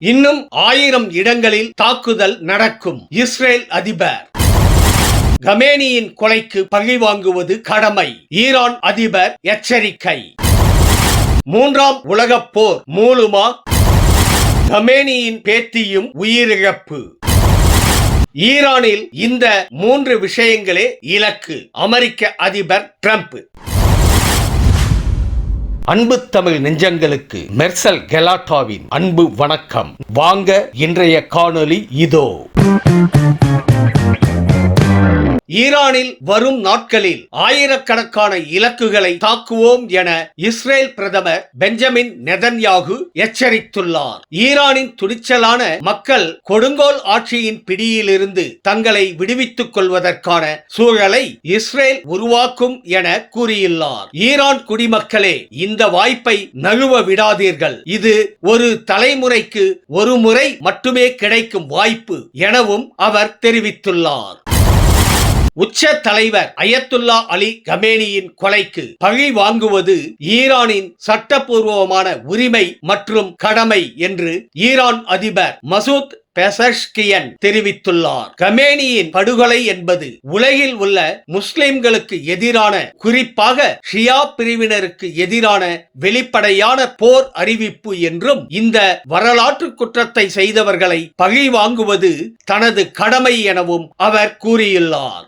இன்னும் 1000 இடங்களில் தாக்குதல் நடக்கும். இஸ்ரேல் அதிபர் கமேனியின் கொலைக்கு பழி வாங்குவது கடமை. ஈரான் அதிபர் எச்சரிக்கை. 3ஆம் உலகப் போர் மூலுமா? கமேனியின் பேத்தியும் உயிரிழப்பு. ஈரானில் இந்த 3 விஷயங்களே இலக்கு. அமெரிக்க அதிபர் டிரம்ப். அன்பு தமிழ் நெஞ்சங்களுக்கு மெர்சல் கெலாட்டாவின் அன்பு வணக்கம். வாங்க இன்றைய காணொளி இதோ. ஈரானில் வரும் நாட்களில் ஆயிரக்கணக்கான இலக்குகளை தாக்குவோம் என இஸ்ரேல் பிரதமர் பெஞ்சமின் நெதன்யாகு எச்சரித்துள்ளார். ஈரானின் துணிச்சலான மக்கள் கொடுங்கோல் ஆட்சியின் பிடியிலிருந்து தங்களை விடுவித்துக் கொள்வதற்கான சூழலை இஸ்ரேல் உருவாக்கும் என கூறியுள்ளார். ஈரான் குடிமக்களே, இந்த வாய்ப்பை நழுவ விடாதீர்கள். இது ஒரு தலைமுறைக்கு ஒரு முறை மட்டுமே கிடைக்கும் வாய்ப்பு எனவும் அவர் தெரிவித்துள்ளார். உச்ச தலைவர் அயத்துல்லா அலி கமேனியின் கொலைக்கு பழி வாங்குவது ஈரானின் சட்டப்பூர்வமான உரிமை மற்றும் கடமை என்று ஈரான் அதிபர் மசூத் பெசஷ்கியன் தெரிவித்துள்ளார். கமேனியின் படுகொலை என்பது உலகில் உள்ள முஸ்லிம்களுக்கு எதிரான, குறிப்பாக ஷியா பிரிவினருக்கு எதிரான வெளிப்படையான போர் அறிவிப்பு என்றும், இந்த வரலாற்று குற்றத்தை செய்தவர்களை பழி வாங்குவது தனது கடமை எனவும் அவர் கூறியுள்ளார்.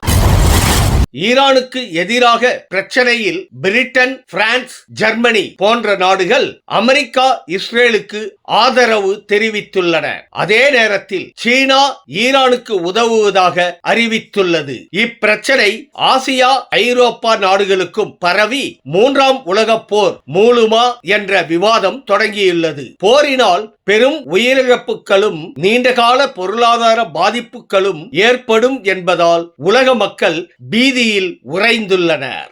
ஈரானுக்கு எதிராக பிரச்சனையில் பிரிட்டன், பிரான்ஸ், ஜெர்மனி போன்ற நாடுகள் அமெரிக்கா, இஸ்ரேலுக்கு ஆதரவு தெரிவித்துள்ளன. அதே நேரத்தில் சீனா ஈரானுக்கு உதவுவதாக அறிவித்துள்ளது. இப்பிரச்சனை ஆசியா, ஐரோப்பா நாடுகளுக்கும் பரவி 3ஆம் உலகப் போர் மூலுமா என்ற விவாதம் தொடங்கியுள்ளது. போரினால் பெரும் உயிரிழப்புகளும் நீண்டகால பொருளாதார பாதிப்புகளும் ஏற்படும் என்பதால் உலக மக்கள் பீதியில் உறைந்துள்ளனர்.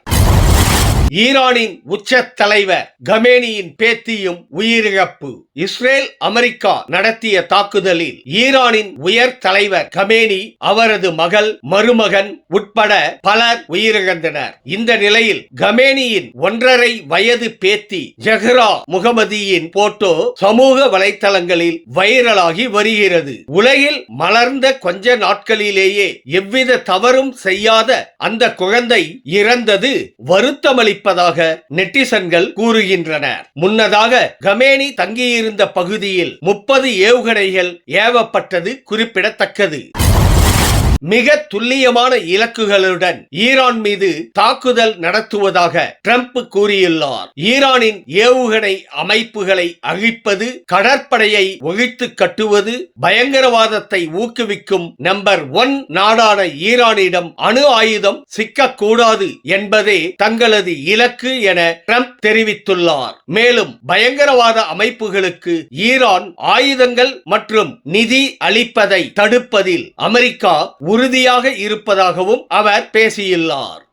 ஈரானின் உச்ச தலைவர் கமேனியின் பேத்தியும் உயிரிழப்பு. இஸ்ரேல் அமெரிக்கா நடத்திய தாக்குதலில் ஈரானின் உயர் தலைவர் கமேனி, அவரது மகள், மருமகன் உட்பட பலர் உயிரிழந்தனர். இந்த நிலையில் கமேனியின் 1.5 வயது பேத்தி ஜஹ்ரா முகமதியின் போட்டோ சமூக வலைத்தளங்களில் வைரலாகி வருகிறது. உலகில் மலர்ந்த கொஞ்ச நாட்களிலேயே எவ்வித தவறும் செய்யாத அந்த குழந்தை இறந்தது வருத்தமளிப்பதாக நெட்டிசன்கள் கூறுகின்றனர். முன்னதாக கமேனி தங்கியிருந்த பகுதியில் 30 ஏவுகணைகள் ஏவப்பட்டது குறிப்பிடத்தக்கது. மிக துல்லியமான இலக்குகளுடன் ஈரான் மீது தாக்குதல் நடத்துவதாக டிரம்ப் கூறியுள்ளார். ஈரானின் ஏவுகணை அமைப்புகளை அழிப்பது, கடற்படையை ஒழித்து கட்டுவது, பயங்கரவாதத்தை ஊக்குவிக்கும் நம்பர் 1 நாடான ஈரானிடம் அணு ஆயுதம் சிக்கக்கூடாது என்பதே தங்களது இலக்கு என டிரம்ப் தெரிவித்துள்ளார். மேலும் பயங்கரவாத அமைப்புகளுக்கு ஈரான் ஆயுதங்கள் மற்றும் நிதி அளிப்பதை தடுப்பதில் அமெரிக்கா உறுதியாக இருப்பதாகவும் அவர் பேசியுள்ளார்.